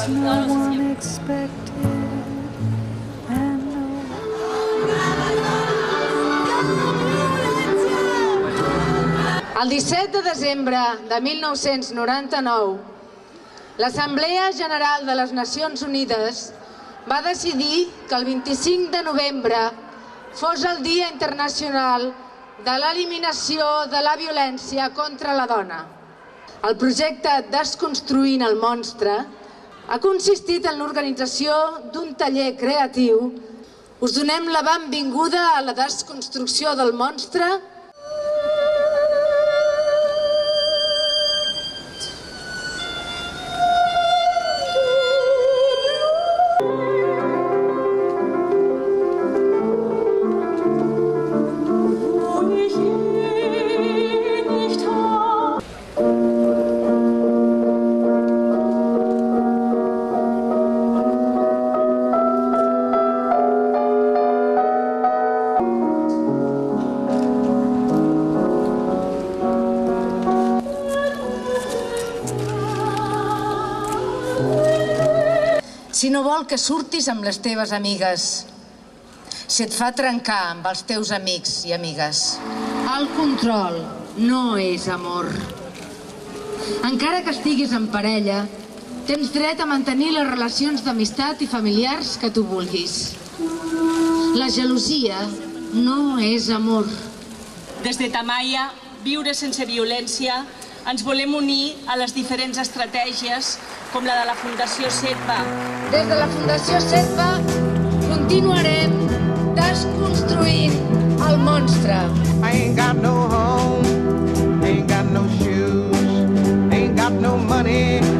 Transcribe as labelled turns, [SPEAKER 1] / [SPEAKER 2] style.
[SPEAKER 1] El 17 de desembre de 1999, l'Assemblea General de les Nacions Unides va decidir que el 25 de novembre fos el Dia Internacional de l'Eliminació de la Violència contra la Dona. El projecte Desconstruint el Monstre ha consistit en l'organització d'un taller creatiu. Us donem la benvinguda a la desconstrucció del monstre. Si no vol que surtis amb les teves amigues, si et fa trencar amb els teus amics i amigues. El control no és amor. Encara que estiguis en parella, tens dret a mantenir les relacions d'amistat i familiars que tu vulguis. La gelosia no és amor.
[SPEAKER 2] Des de Tamaia, Viure sense violència, ens volem unir a les diferents estratègies com la de la Fundació SEDVA.
[SPEAKER 1] Des de la Fundació SEDVA continuarem desconstruint el monstre.
[SPEAKER 3] I ain't got no home, ain't got no shoes, ain't got no money.